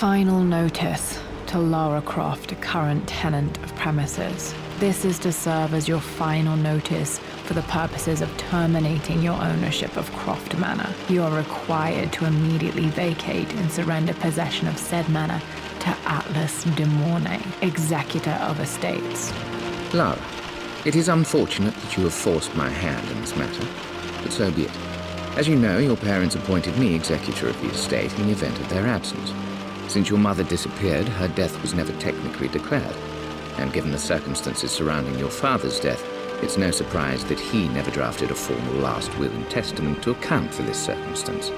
Final notice to Lara Croft, current tenant of premises. This is to serve as your final notice for the purposes of terminating your ownership of Croft Manor. You are required to immediately vacate and surrender possession of said manor to Atlas de Mornay, executor of estates. Lara, it is unfortunate that you have forced my hand in this matter, but so be it. As you know, your parents appointed me executor of the estate in the event of their absence. Since your mother disappeared, her death was never technically declared. And given the circumstances surrounding your father's death, it's no surprise that he never drafted a formal last will and testament to account for this circumstance.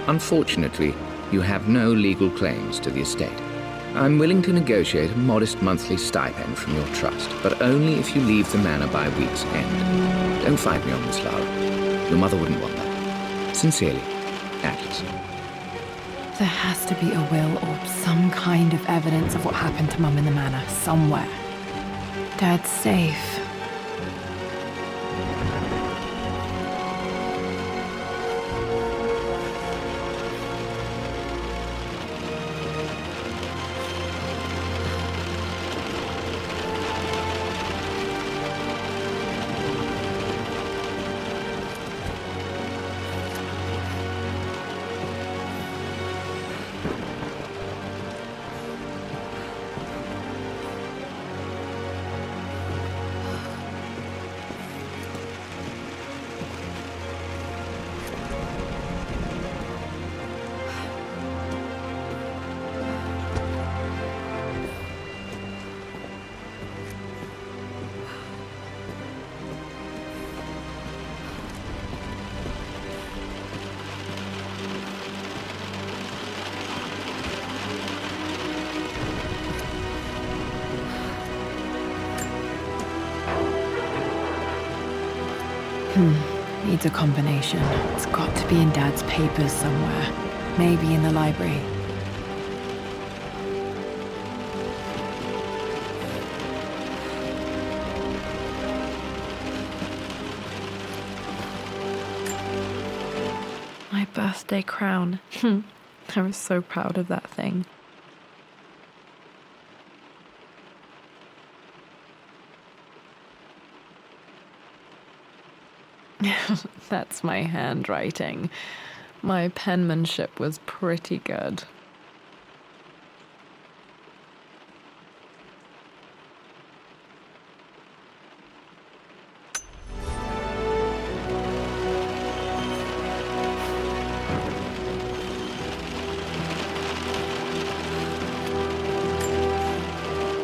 Unfortunately, you have no legal claims to the estate. I'm willing to negotiate a modest monthly stipend from your trust, but only if you leave the manor by week's end. Don't fight me on this, Lara. Your mother wouldn't want that. Sincerely, Atlas. There has to be a will or some kind of evidence of what happened to Mum in the manor somewhere. Dad's safe. Needs a combination. It's got to be in Dad's papers somewhere. Maybe in the library. My birthday crown. I was so proud of that thing. That's my handwriting. My penmanship was pretty good.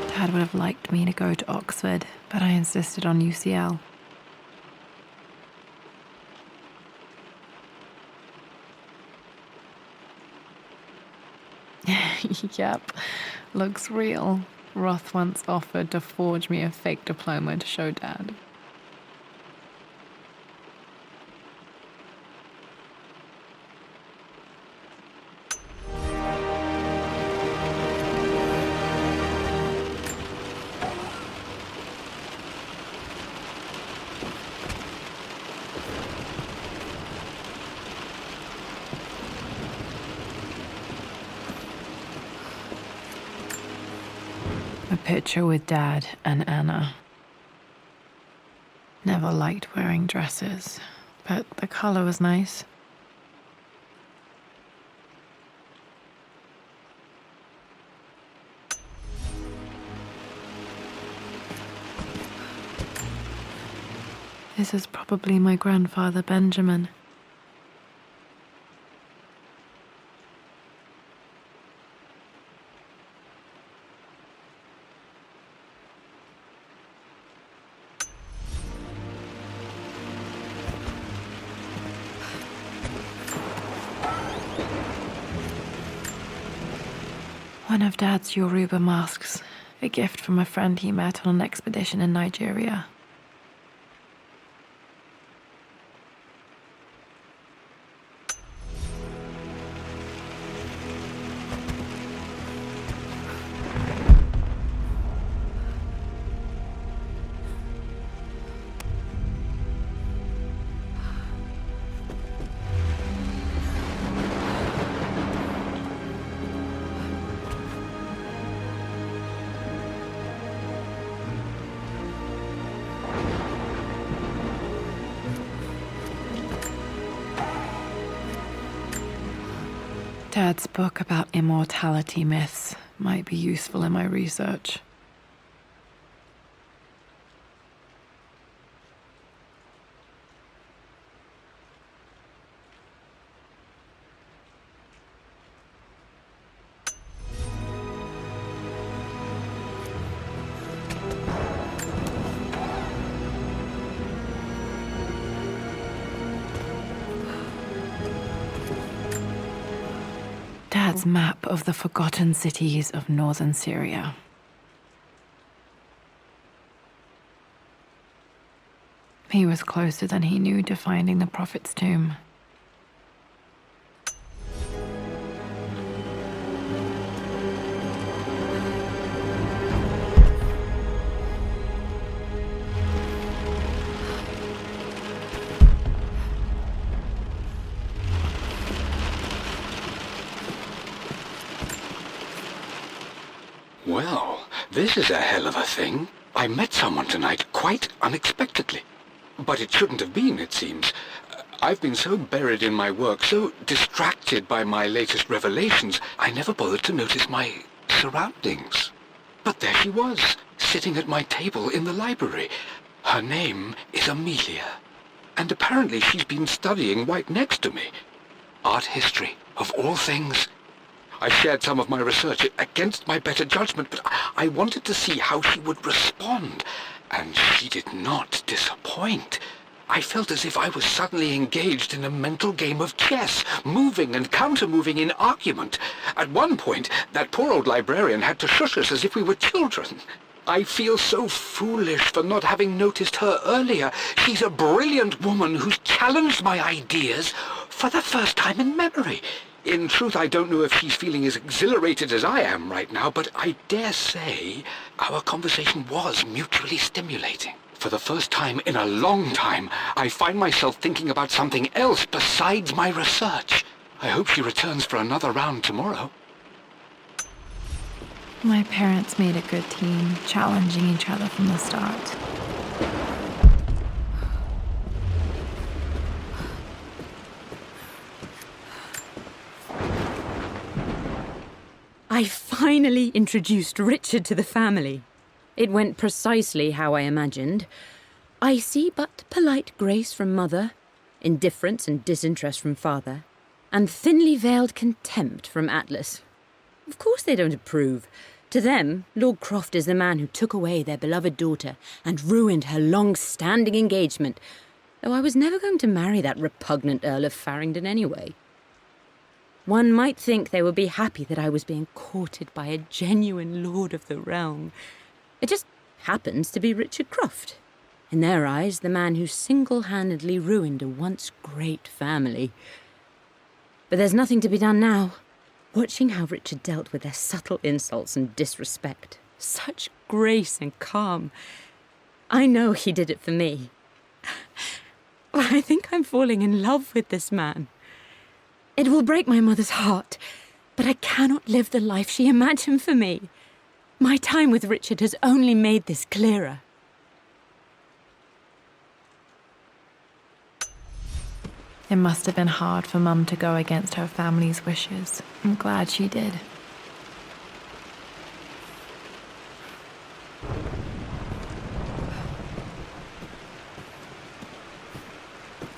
Dad would have liked me to go to Oxford, but I insisted on UCL. Yep, looks real. Roth once offered to forge me a fake diploma to show Dad. A picture with Dad and Anna. Never liked wearing dresses, but the color was nice. This is probably my grandfather, Benjamin. One of Dad's Yoruba masks, a gift from a friend he met on an expedition in Nigeria. Dad's book about immortality myths might be useful in my research. Dad's map of the forgotten cities of northern Syria. He was closer than he knew to finding the Prophet's tomb. Well, this is a hell of a thing. I met someone tonight quite unexpectedly. But it shouldn't have been, it seems. I've been so buried in my work, so distracted by my latest revelations, I never bothered to notice my surroundings. But there she was, sitting at my table in the library. Her name is Amelia. And apparently she's been studying right next to me. Art history, of all things. I shared some of my research against my better judgment, but I wanted to see how she would respond, and she did not disappoint. I felt as if I was suddenly engaged in a mental game of chess, moving and counter-moving in argument. At one point, that poor old librarian had to shush us as if we were children. I feel so foolish for not having noticed her earlier. She's a brilliant woman who's challenged my ideas for the first time in memory. In truth, I don't know if she's feeling as exhilarated as I am right now, but I dare say our conversation was mutually stimulating. For the first time in a long time, I find myself thinking about something else besides my research. I hope she returns for another round tomorrow. My parents made a good team, challenging each other from the start. I finally introduced Richard to the family. It went precisely how I imagined. I see but polite grace from mother, indifference and disinterest from father, and thinly veiled contempt from Atlas. Of course they don't approve. To them, Lord Croft is the man who took away their beloved daughter and ruined her long-standing engagement, though I was never going to marry that repugnant Earl of Farringdon anyway. One might think they would be happy that I was being courted by a genuine lord of the realm. It just happens to be Richard Croft. In their eyes, the man who single-handedly ruined a once great family. But there's nothing to be done now. Watching how Richard dealt with their subtle insults and disrespect. Such grace and calm. I know he did it for me. I think I'm falling in love with this man. It will break my mother's heart, but I cannot live the life she imagined for me. My time with Richard has only made this clearer. It must have been hard for Mum to go against her family's wishes. I'm glad she did.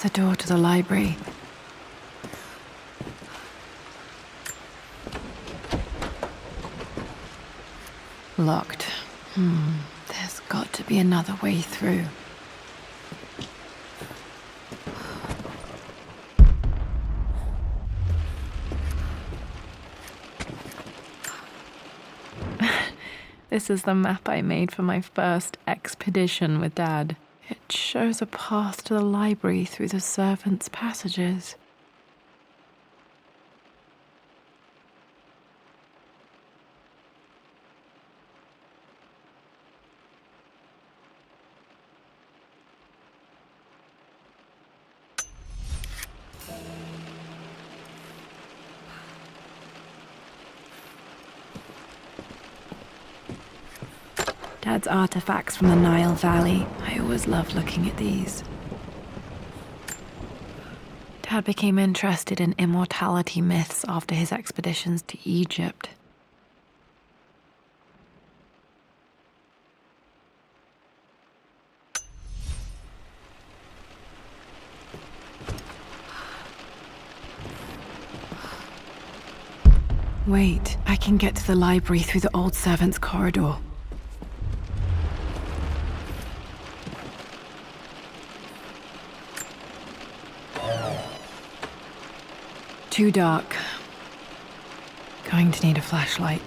The door to the library. Locked. There's got to be another way through. This is the map I made for my first expedition with Dad. It shows a path to the library through the servants' passages. Dad's artifacts from the Nile Valley. I always love looking at these. Dad became interested in immortality myths after his expeditions to Egypt. Wait, I can get to the library through the old servants' corridor. Too dark. Going to need a flashlight.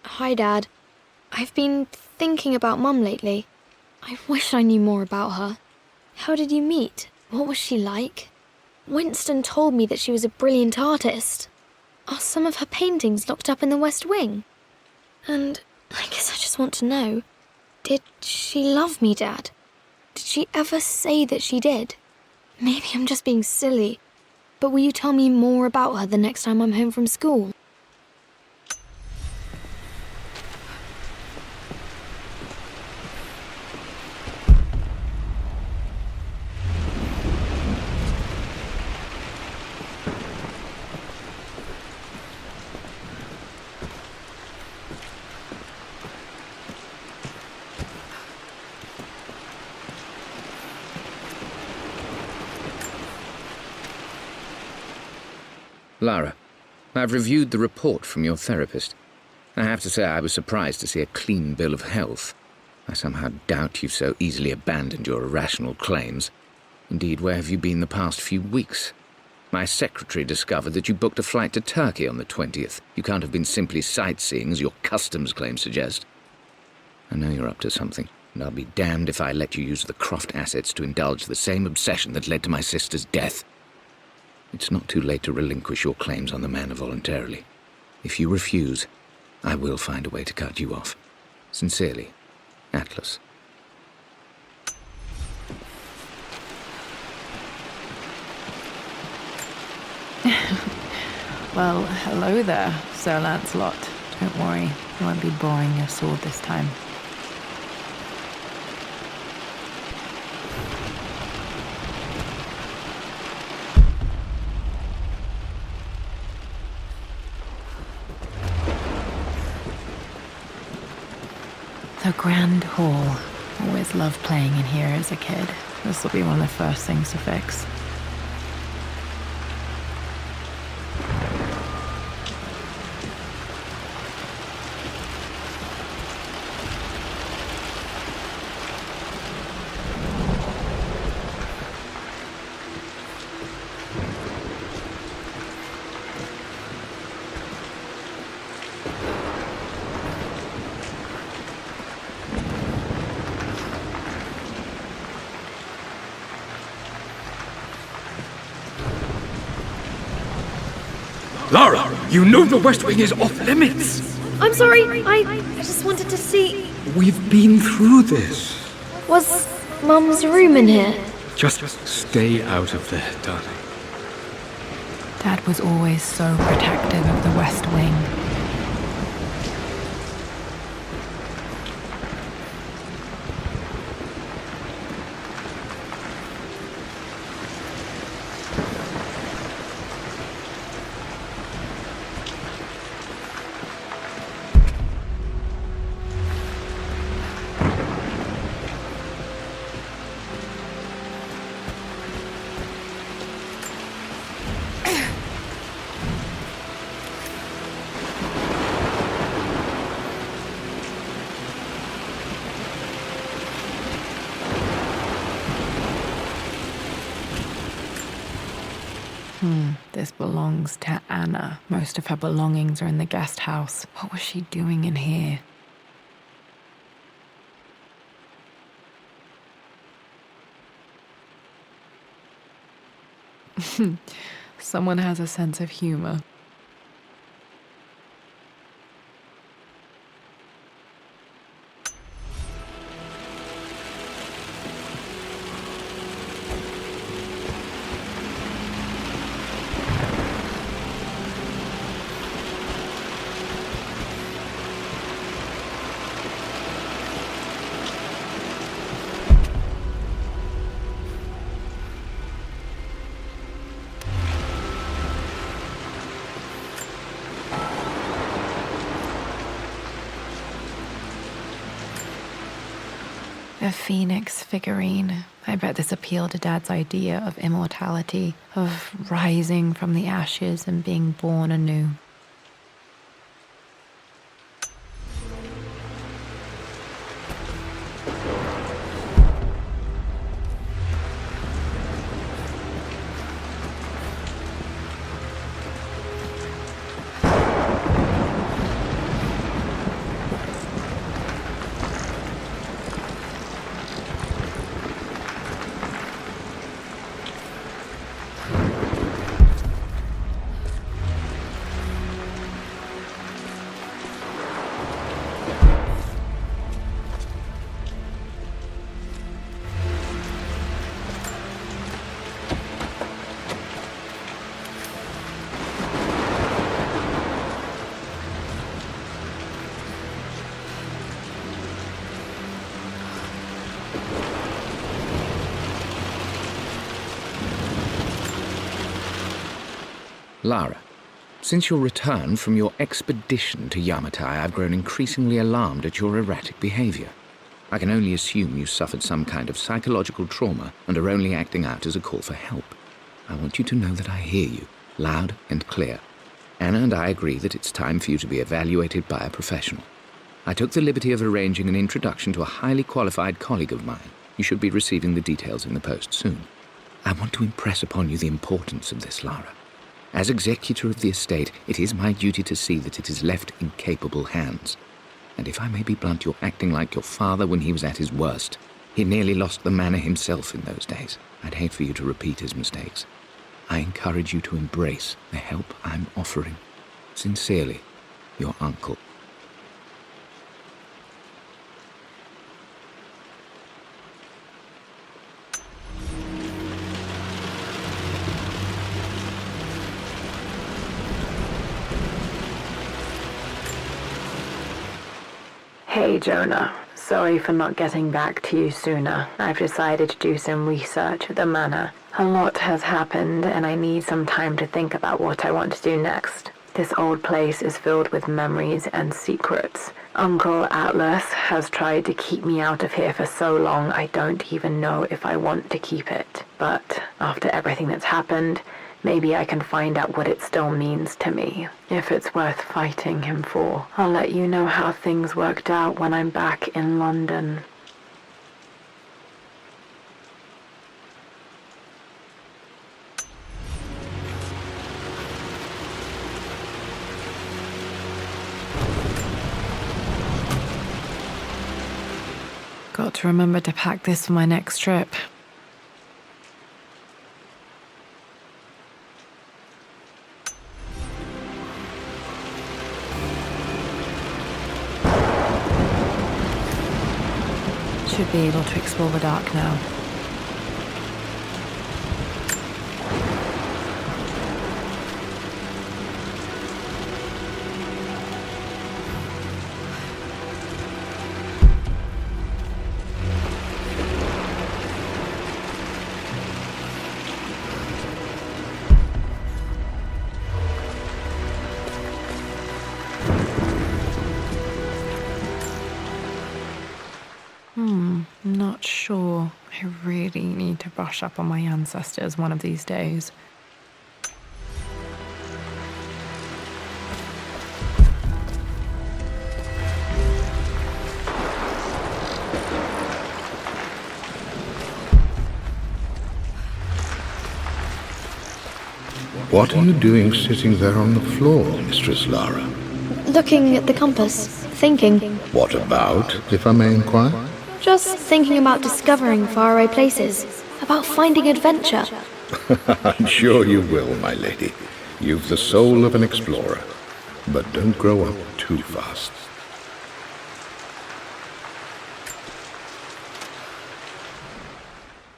Hi, Dad. I've been thinking about Mum lately. I wish I knew more about her. How did you meet? What was she like? Winston told me that she was a brilliant artist. Are some of her paintings locked up in the West Wing? And I guess I just want to know, did she love me, Dad? Did she ever say that she did? Maybe I'm just being silly, but will you tell me more about her the next time I'm home from school? Lara, I've reviewed the report from your therapist. I have to say I was surprised to see a clean bill of health. I somehow doubt you've so easily abandoned your irrational claims. Indeed, where have you been the past few weeks? My secretary discovered that you booked a flight to Turkey on the 20th. You can't have been simply sightseeing, as your customs claims suggest. I know you're up to something, and I'll be damned if I let you use the Croft assets to indulge the same obsession that led to my sister's death. It's not too late to relinquish your claims on the manor voluntarily. If you refuse, I will find a way to cut you off. Sincerely, Atlas. Well, hello there, Sir Lancelot. Don't worry, I won't be boring your sword this time. The Grand Hall. Always loved playing in here as a kid. This will be one of the first things to fix. Lara, you know the West Wing is off limits. I'm sorry, I just wanted to see... We've been through this. Was Mum's room in here? Just stay out of there, darling. Dad was always so protective of the West Wing. This belongs to Anna. Most of her belongings are in the guest house. What was she doing in here? Someone has a sense of humor. A phoenix figurine. I bet this appealed to Dad's idea of immortality, of rising from the ashes and being born anew. Lara, since your return from your expedition to Yamatai, I've grown increasingly alarmed at your erratic behavior. I can only assume you suffered some kind of psychological trauma and are only acting out as a call for help. I want you to know that I hear you, loud and clear. Anna and I agree that it's time for you to be evaluated by a professional. I took the liberty of arranging an introduction to a highly qualified colleague of mine. You should be receiving the details in the post soon. I want to impress upon you the importance of this, Lara. As executor of the estate, it is my duty to see that it is left in capable hands. And if I may be blunt, you're acting like your father when he was at his worst. He nearly lost the manor himself in those days. I'd hate for you to repeat his mistakes. I encourage you to embrace the help I'm offering. Sincerely, your uncle. Hey, Jonah. Sorry for not getting back to you sooner. I've decided to do some research at the manor. A lot has happened, and I need some time to think about what I want to do next. This old place is filled with memories and secrets. Uncle Atlas has tried to keep me out of here for so long I don't even know if I want to keep it. But after everything that's happened, maybe I can find out what it still means to me, if it's worth fighting him for. I'll let you know how things worked out when I'm back in London. Got to remember to pack this for my next trip. Should be able to explore the dark now. Not sure. I really need to brush up on my ancestors one of these days. What are you doing sitting there on the floor, Mistress Lara? Looking at the compass, thinking. What about, if I may inquire? Just thinking about discovering faraway places, about finding adventure. I'm sure you will, my lady. You've the soul of an explorer. But don't grow up too fast.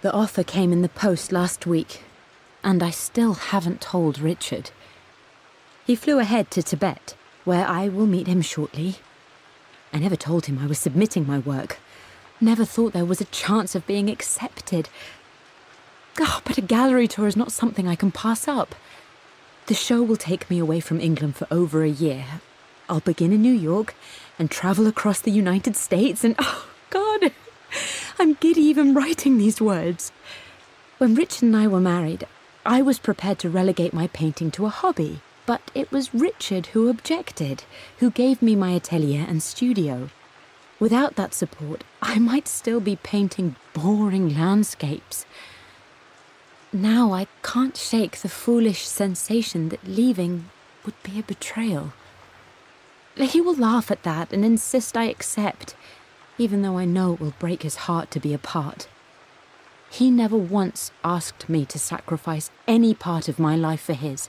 The offer came in the post last week, and I still haven't told Richard. He flew ahead to Tibet, where I will meet him shortly. I never told him I was submitting my work. Never thought there was a chance of being accepted. But a gallery tour is not something I can pass up. The show will take me away from England for over a year. I'll begin in New York and travel across the United States and, oh God, I'm giddy even writing these words. When Richard and I were married, I was prepared to relegate my painting to a hobby, but it was Richard who objected, who gave me my atelier and studio. Without that support, I might still be painting boring landscapes. Now I can't shake the foolish sensation that leaving would be a betrayal. He will laugh at that and insist I accept, even though I know it will break his heart to be apart. He never once asked me to sacrifice any part of my life for his.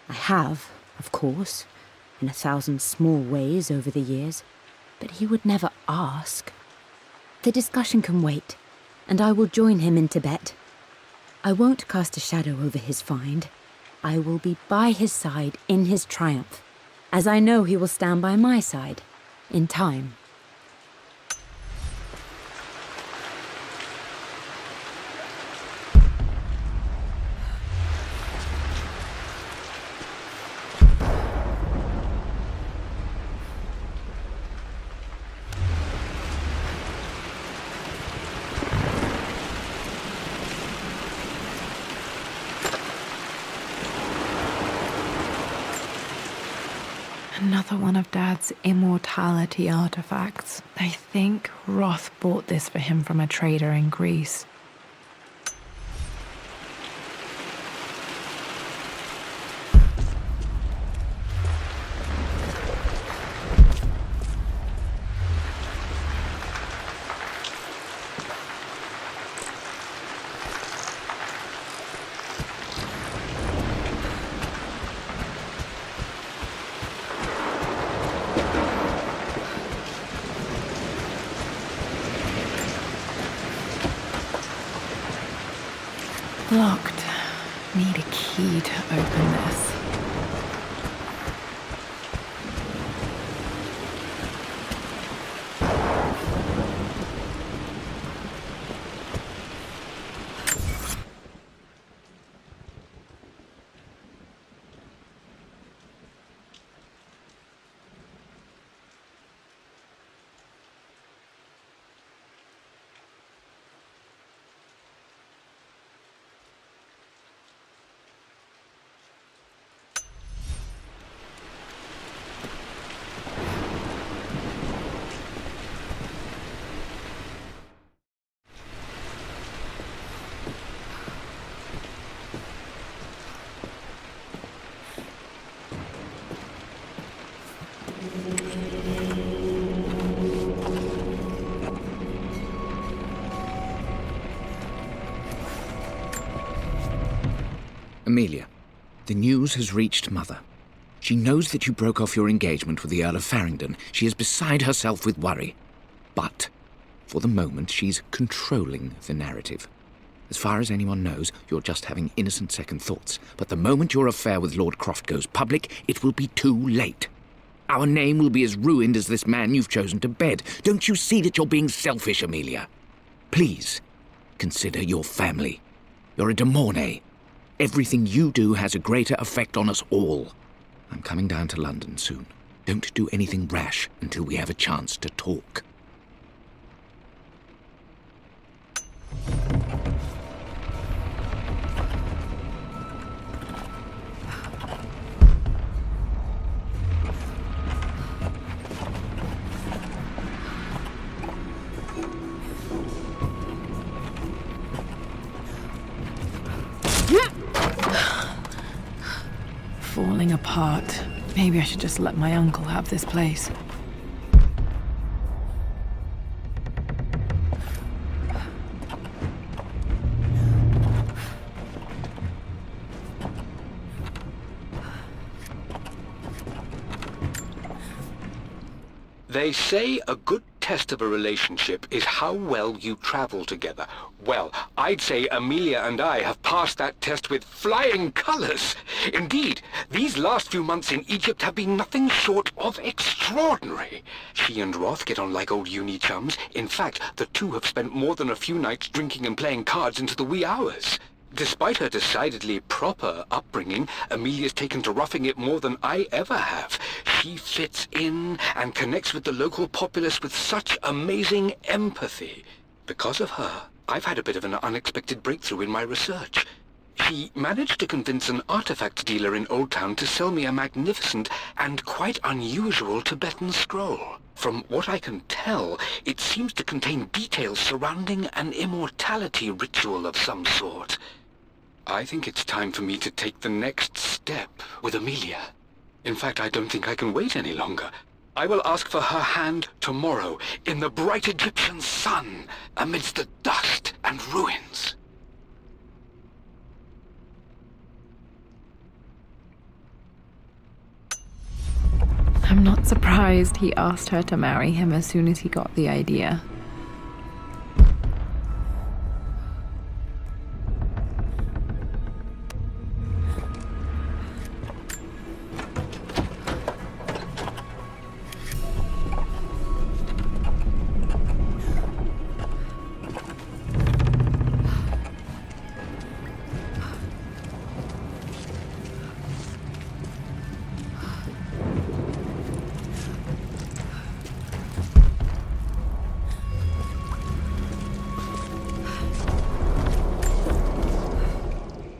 I have, of course, in 1,000 small ways over the years, but he would never ask. The discussion can wait, and I will join him in Tibet. I won't cast a shadow over his find. I will be by his side in his triumph, as I know he will stand by my side, in time. Another one of Dad's immortality artifacts. I think Roth bought this for him from a trader in Greece. Locked. Need a key to open this. Amelia, the news has reached Mother. She knows that you broke off your engagement with the Earl of Farringdon. She is beside herself with worry. But, for the moment, she's controlling the narrative. As far as anyone knows, you're just having innocent second thoughts. But the moment your affair with Lord Croft goes public, it will be too late. Our name will be as ruined as this man you've chosen to bed. Don't you see that you're being selfish, Amelia? Please, consider your family. You're a de Mornay. Everything you do has a greater effect on us all. I'm coming down to London soon. Don't do anything rash until we have a chance to talk. apart. Maybe I should just let my uncle have this place. They say a good test of a relationship is how well you travel together. Well, I'd say Amelia and I have passed that test with flying colors. Indeed, these last few months in Egypt have been nothing short of extraordinary. She and Roth get on like old uni chums. In fact, the two have spent more than a few nights drinking and playing cards into the wee hours. Despite her decidedly proper upbringing, Amelia's taken to roughing it more than I ever have. She fits in and connects with the local populace with such amazing empathy. Because of her, I've had a bit of an unexpected breakthrough in my research. She managed to convince an artifact dealer in Old Town to sell me a magnificent and quite unusual Tibetan scroll. From what I can tell, it seems to contain details surrounding an immortality ritual of some sort. I think it's time for me to take the next step with Amelia. In fact, I don't think I can wait any longer. I will ask for her hand tomorrow in the bright Egyptian sun amidst the dust and ruins. I'm not surprised he asked her to marry him as soon as he got the idea.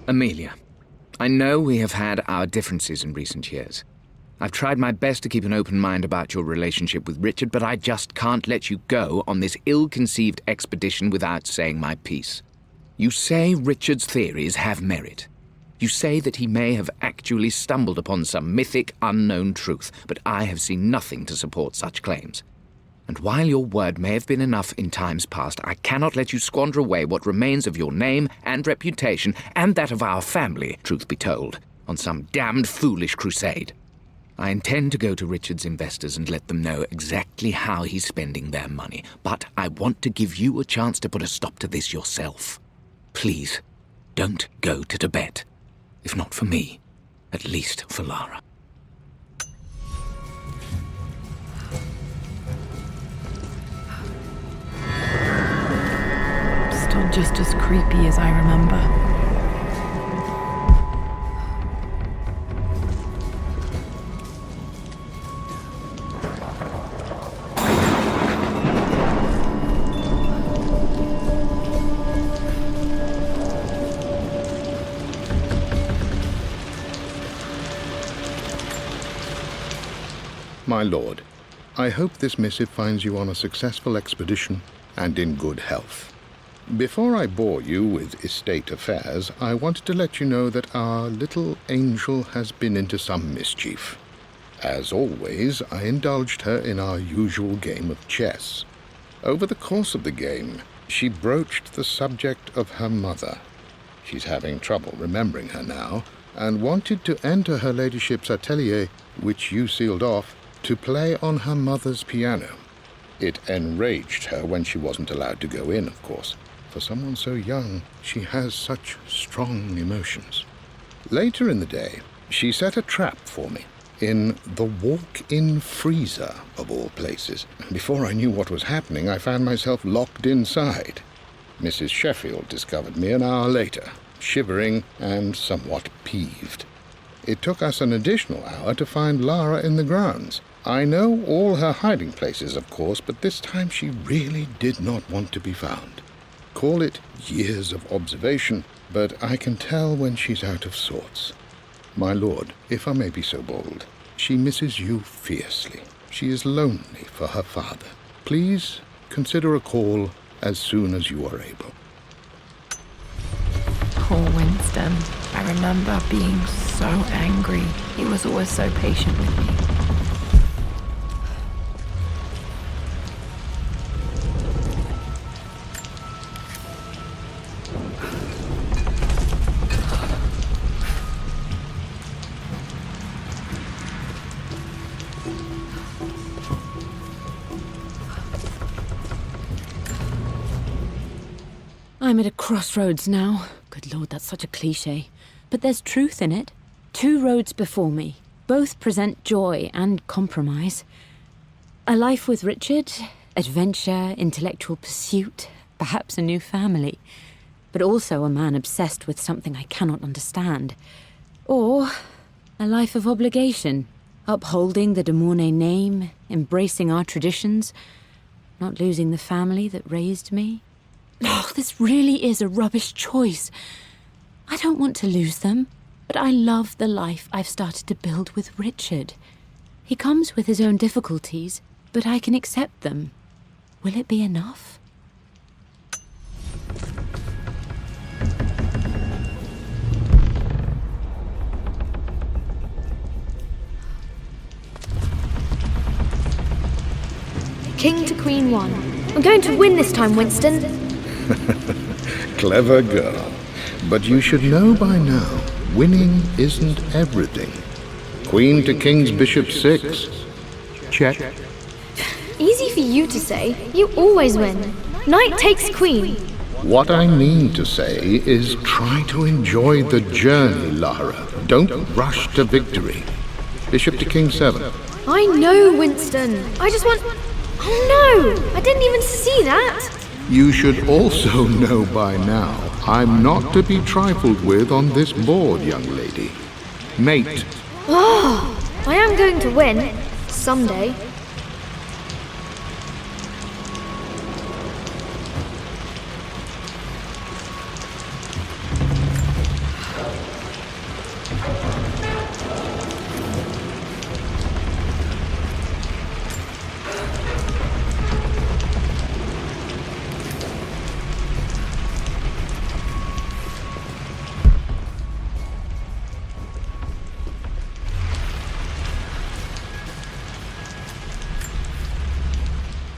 Amelia, I know we have had our differences in recent years. I've tried my best to keep an open mind about your relationship with Richard, but I just can't let you go on this ill-conceived expedition without saying my piece. You say Richard's theories have merit. You say that he may have actually stumbled upon some mythic, unknown truth, but I have seen nothing to support such claims. And while your word may have been enough in times past, I cannot let you squander away what remains of your name and reputation, and that of our family, truth be told, on some damned foolish crusade. I intend to go to Richard's investors and let them know exactly how he's spending their money, but I want to give you a chance to put a stop to this yourself. Please, don't go to Tibet. If not for me, at least for Lara. Still just as creepy as I remember. My lord, I hope this missive finds you on a successful expedition and in good health. Before I bore you with estate affairs, I wanted to let you know that our little angel has been into some mischief. As always, I indulged her in our usual game of chess. Over the course of the game, she broached the subject of her mother. She's having trouble remembering her now, and wanted to enter her ladyship's atelier, which you sealed off, to play on her mother's piano. It enraged her when she wasn't allowed to go in, of course. For someone so young, she has such strong emotions. Later in the day, she set a trap for me in the walk-in freezer, of all places. Before I knew what was happening, I found myself locked inside. Mrs. Sheffield discovered me an hour later, shivering and somewhat peeved. It took us an additional hour to find Lara in the grounds. I know all her hiding places, of course, but this time she really did not want to be found. Call it years of observation, but I can tell when she's out of sorts. My lord, if I may be so bold, she misses you fiercely. She is lonely for her father. Please consider a call as soon as you are able. Poor Winston. I I remember being so angry. He was always so patient with me. I'm at a crossroads now. Good Lord, that's such a cliche. But there's truth in it. 2 roads before me. Both present joy and compromise. A life with Richard, adventure, intellectual pursuit, perhaps a new family. But also a man obsessed with something I cannot understand. Or a life of obligation, upholding the de Mornay name, embracing our traditions, not losing the family that raised me. Oh, this really is a rubbish choice. I don't want to lose them, but I love the life I've started to build with Richard. He comes with his own difficulties, but I can accept them. Will it be enough? King to Queen 1. I'm going to win this time, Winston. Clever girl. But you should know by now, winning isn't everything. Queen to King's Bishop 6. Check. Easy for you to say. You always win. Knight takes queen. What I mean to say is try to enjoy the journey, Lara. Don't rush to victory. Bishop to King 7. I know, Winston. I just want... Oh no! I didn't even see that! You should also know by now, I'm not to be trifled with on this board, young lady. Mate. Oh, I am going to win. Someday.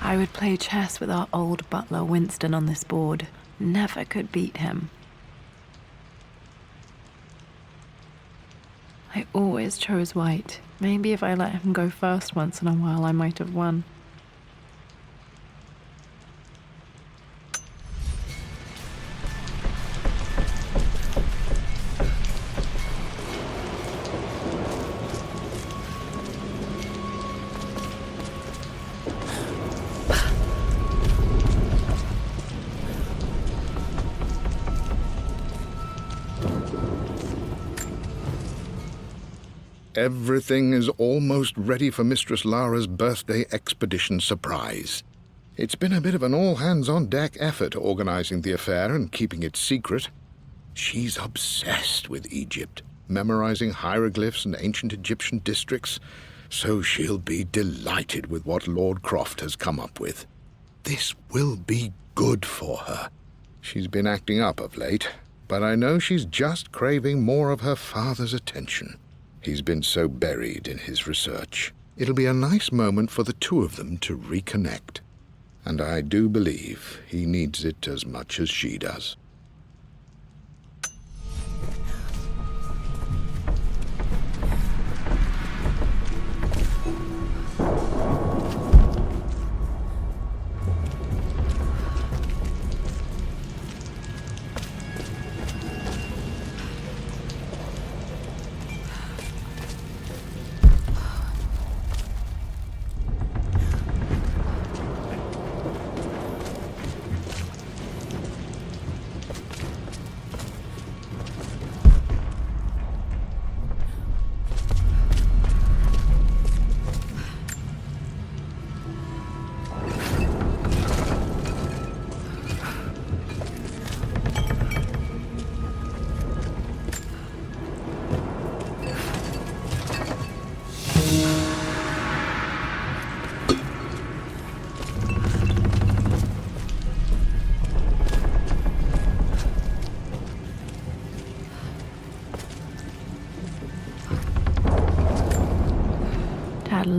I would play chess with our old butler Winston on this board. Never could beat him. I always chose white. Maybe if I let him go first once in a while, I might have won. Everything is almost ready for Mistress Lara's birthday expedition surprise. It's been a bit of an all-hands-on-deck effort organizing the affair and keeping it secret. She's obsessed with Egypt, memorizing hieroglyphs and ancient Egyptian districts, so she'll be delighted with what Lord Croft has come up with. This will be good for her. She's been acting up of late, but I know she's just craving more of her father's attention. He's been so buried in his research. It'll be a nice moment for the two of them to reconnect. And I do believe he needs it as much as she does.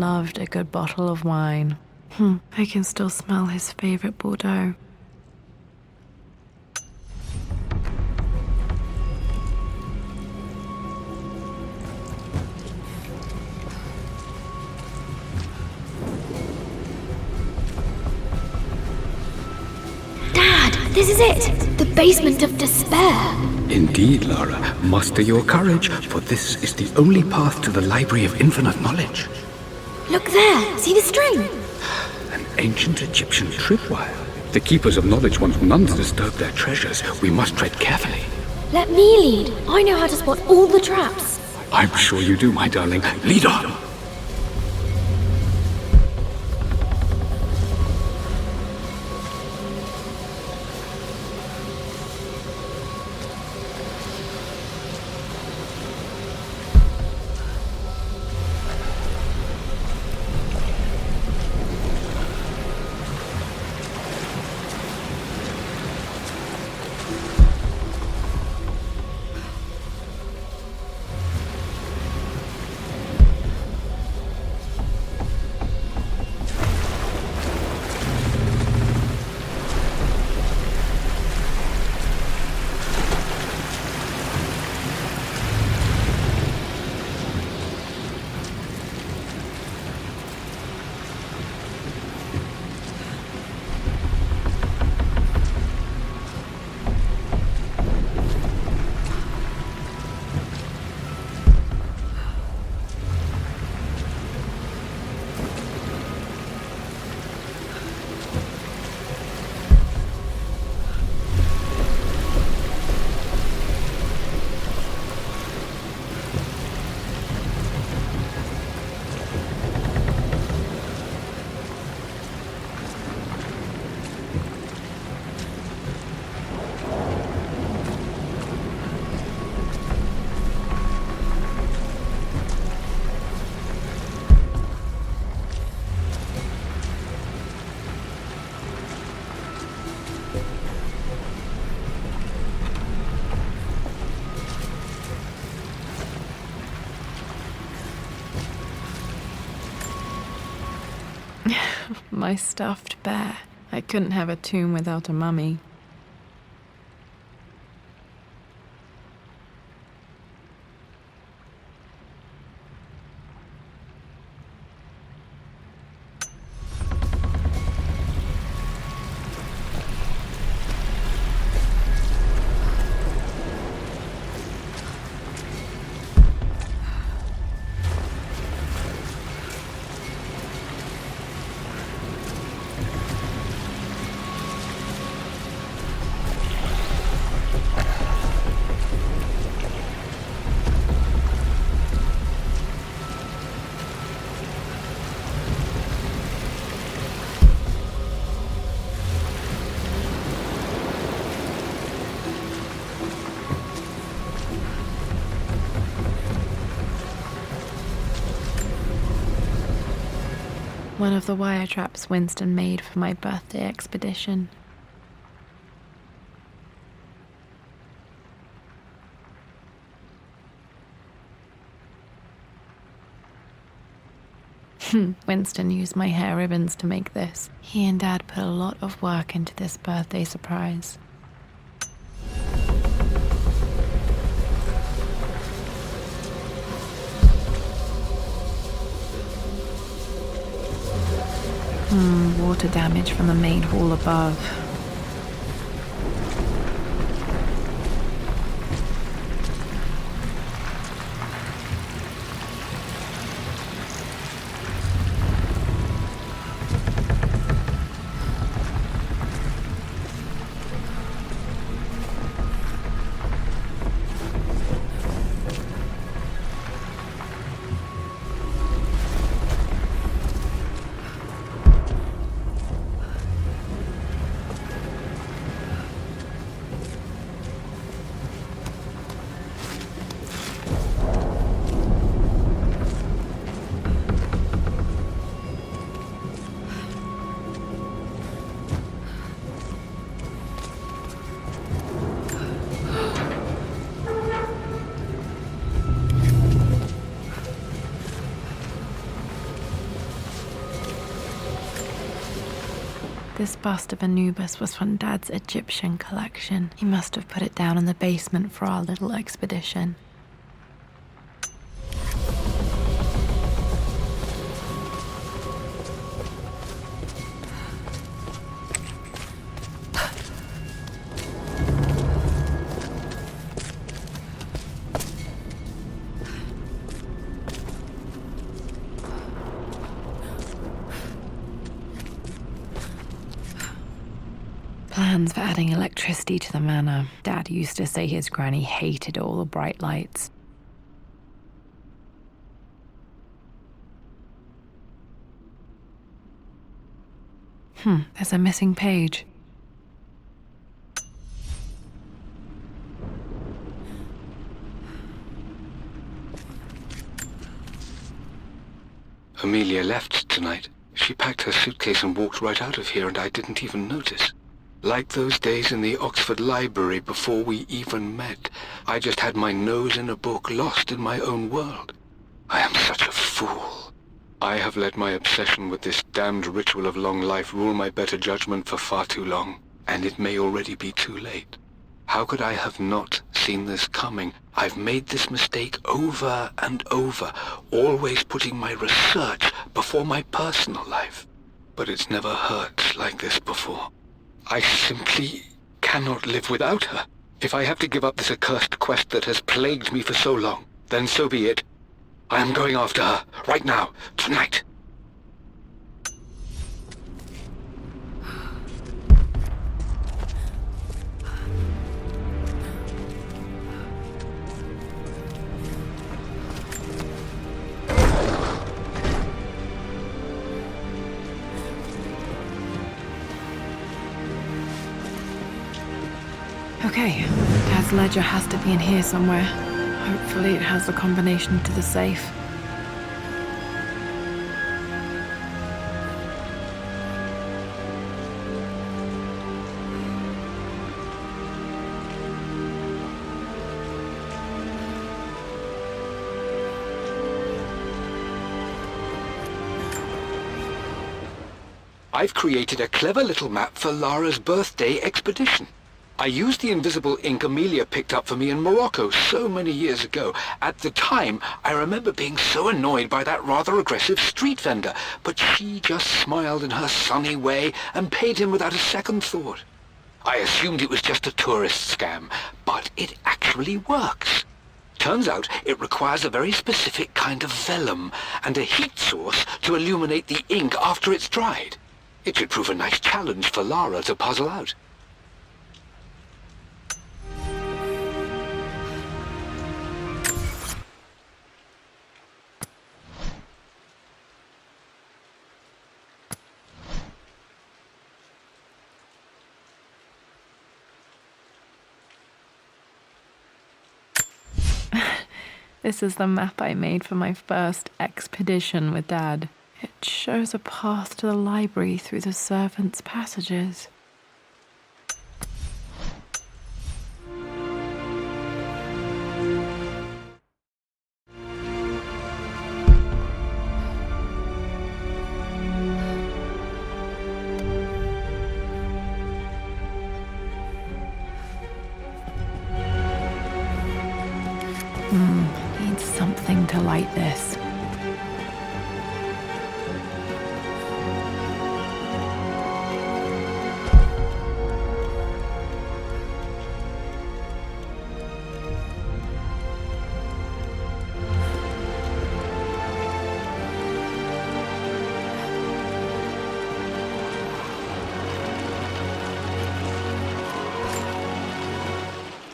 loved a good bottle of wine. I can still smell his favorite Bordeaux. Dad, this is it! The basement of despair! Indeed, Lara. Muster your courage, for this is the only path to the Library of Infinite Knowledge. Look there! See the string? An ancient Egyptian tripwire. The Keepers of Knowledge want none to disturb their treasures. We must tread carefully. Let me lead. I know how to spot all the traps. I'm sure you do, my darling. Lead on! My stuffed bear. I couldn't have a tomb without a mummy. One of the wire traps Winston made for my birthday expedition. Winston used my hair ribbons to make this. He and Dad put a lot of work into this birthday surprise. Water damage from the main hall above. This bust of Anubis was from Dad's Egyptian collection. He must have put it down in the basement for our little expedition. Plans for adding electricity to the manor. Dad used to say his granny hated all the bright lights. There's a missing page. Amelia left tonight. She packed her suitcase and walked right out of here, and I didn't even notice. Like those days in the Oxford Library before we even met, I just had my nose in a book, lost in my own world. I am such a fool. I have let my obsession with this damned ritual of long life rule my better judgment for far too long, and it may already be too late. How could I have not seen this coming? I've made this mistake over and over, always putting my research before my personal life. But it's never hurt like this before. I simply cannot live without her. If I have to give up this accursed quest that has plagued me for so long, then so be it. I am going after her, right now, tonight. Okay, Dad's ledger has to be in here somewhere. Hopefully it has the combination to the safe. I've created a clever little map for Lara's birthday expedition. I used the invisible ink Amelia picked up for me in Morocco so many years ago. At the time, I remember being so annoyed by that rather aggressive street vendor, but she just smiled in her sunny way and paid him without a second thought. I assumed it was just a tourist scam, but it actually works. Turns out it requires a very specific kind of vellum and a heat source to illuminate the ink after it's dried. It should prove a nice challenge for Lara to puzzle out. This is the map I made for my first expedition with Dad. It shows a path to the library through the servants' passages. Need something to light this.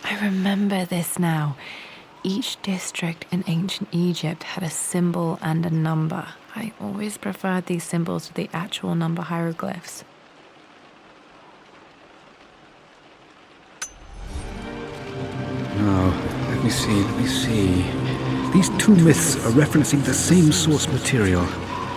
I remember this now. Each district in ancient Egypt had a symbol and a number. I always preferred these symbols to the actual number hieroglyphs. Now, let me see. These two myths are referencing the same source material.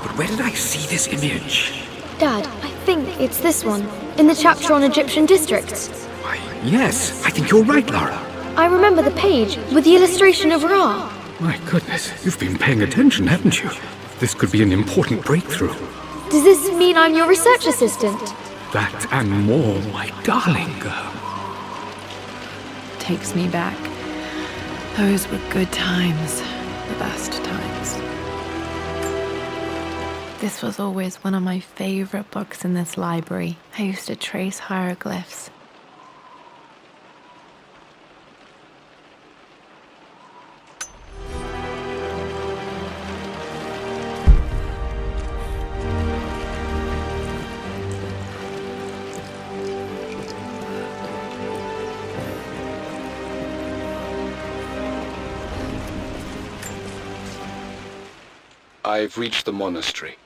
But where did I see this image? Dad, I think it's this one, in the chapter on Egyptian districts. Why, yes, I think you're right, Lara. I remember the page with the illustration of Ra. My goodness, you've been paying attention, haven't you? This could be an important breakthrough. Does this mean I'm your research assistant? That and more, my darling girl. Takes me back. Those were good times. The best times. This was always one of my favorite books in this library. I used to trace hieroglyphs. I've reached the monastery.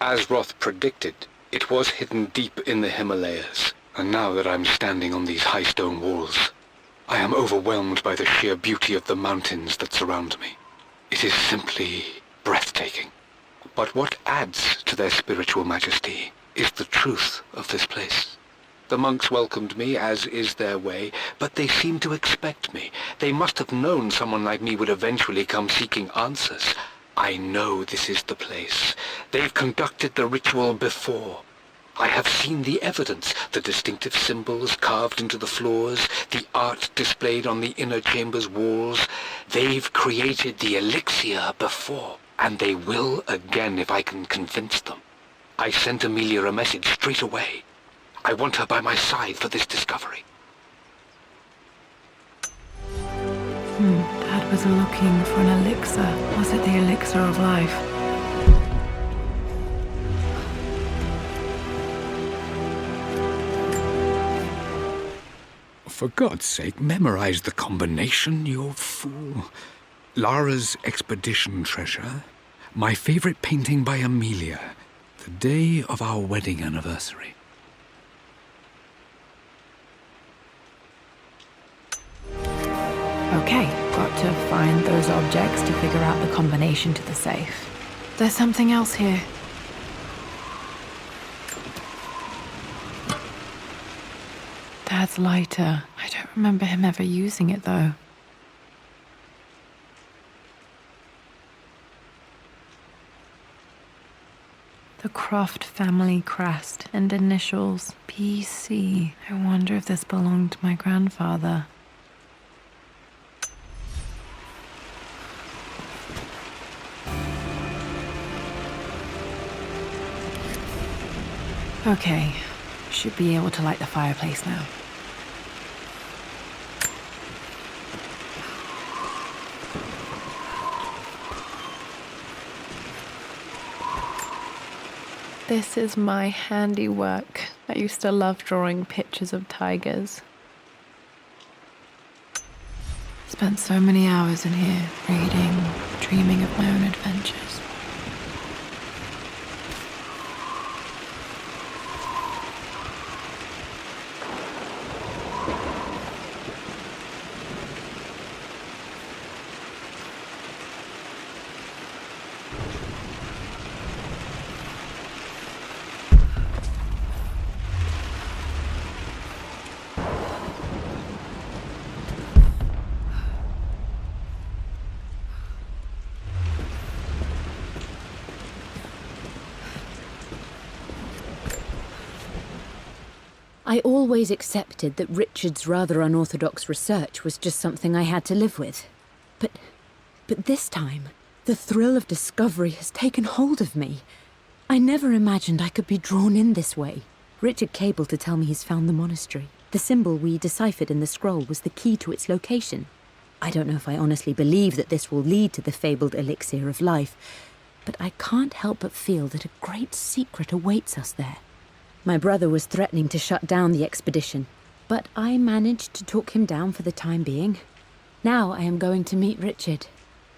As Roth predicted, it was hidden deep in the Himalayas, and now that I'm standing on these high stone walls, I am overwhelmed by the sheer beauty of the mountains that surround me. It is simply breathtaking. But what adds to their spiritual majesty is the truth of this place. The monks welcomed me, as is their way, but they seemed to expect me. They must have known someone like me would eventually come seeking answers. I know this is the place. They've conducted the ritual before. I have seen the evidence, the distinctive symbols carved into the floors, the art displayed on the inner chamber's walls. They've created the elixir before, and they will again if I can convince them. I sent Amelia a message straight away. I want her by my side for this discovery. Dad was looking for an elixir. Was it the elixir of life? For God's sake, memorize the combination, you fool. Lara's expedition treasure, my favorite painting by Amelia, the day of our wedding anniversary. Okay, got to find those objects to figure out the combination to the safe. There's something else here. Dad's lighter. I don't remember him ever using it, though. The Croft family crest and initials PC. I wonder if this belonged to my grandfather. Okay, should be able to light the fireplace now. This is my handiwork. I used to love drawing pictures of tigers. Spent so many hours in here, reading, dreaming of my own adventures. I always accepted that Richard's rather unorthodox research was just something I had to live with. But this time, the thrill of discovery has taken hold of me. I never imagined I could be drawn in this way. Richard cabled to tell me he's found the monastery. The symbol we deciphered in the scroll was the key to its location. I don't know if I honestly believe that this will lead to the fabled elixir of life, but I can't help but feel that a great secret awaits us there. My brother was threatening to shut down the expedition, but I managed to talk him down for the time being. Now I am going to meet Richard.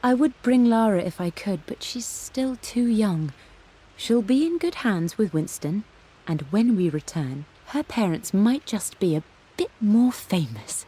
I would bring Lara if I could, but she's still too young. She'll be in good hands with Winston, and when we return, her parents might just be a bit more famous.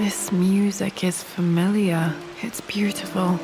This music is familiar. It's beautiful.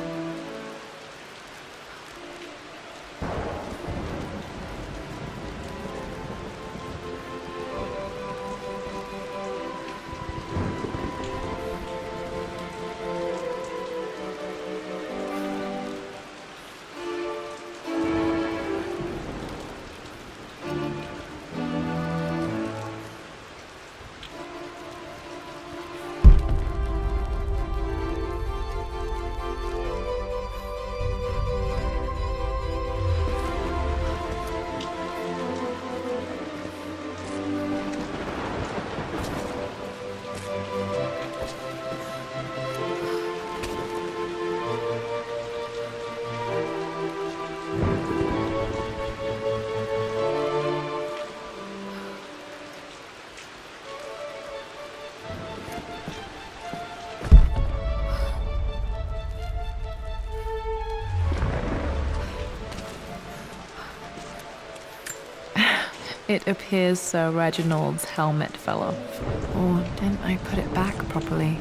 It appears Sir Reginald's helmet fell off. Or didn't I put it back properly?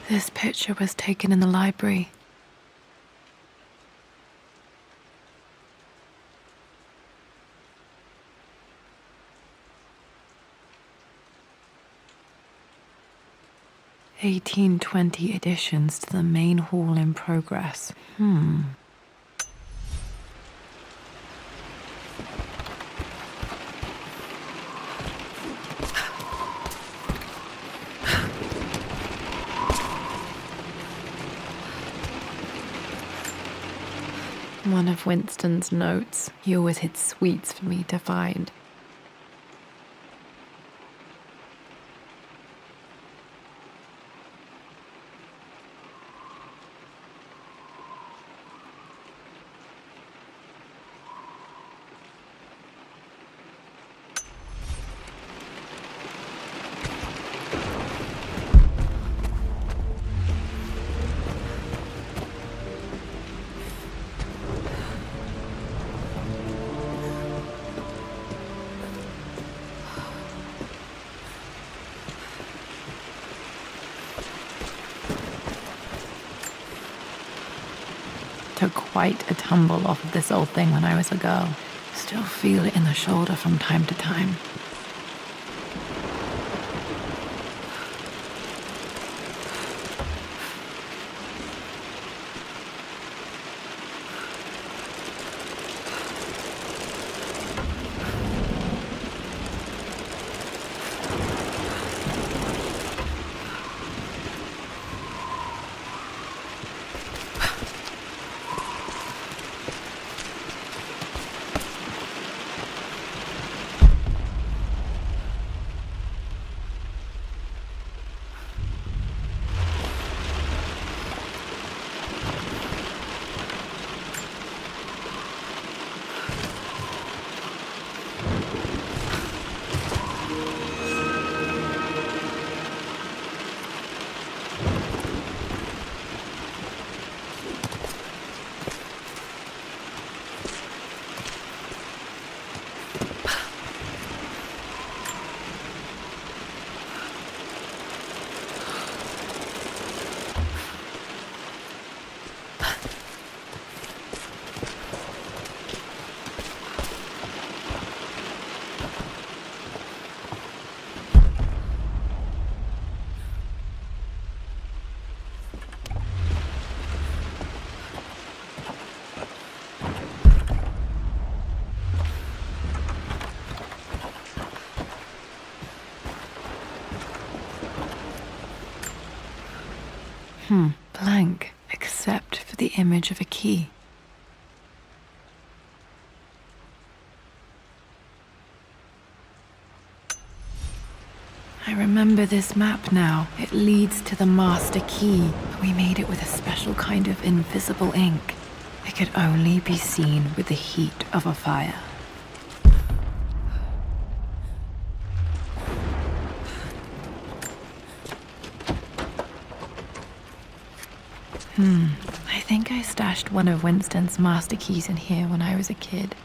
This picture was taken in the library. (1820) additions to the main hall in progress. One of Winston's notes. He always hid sweets for me to find. Took quite a tumble off of this old thing when I was a girl. Still feel it in the shoulder from time to time. except for the image of a key. I remember this map now. It leads to the master key. We made it with a special kind of invisible ink. It could only be seen with the heat of a fire. I think I stashed one of Winston's master keys in here when I was a kid.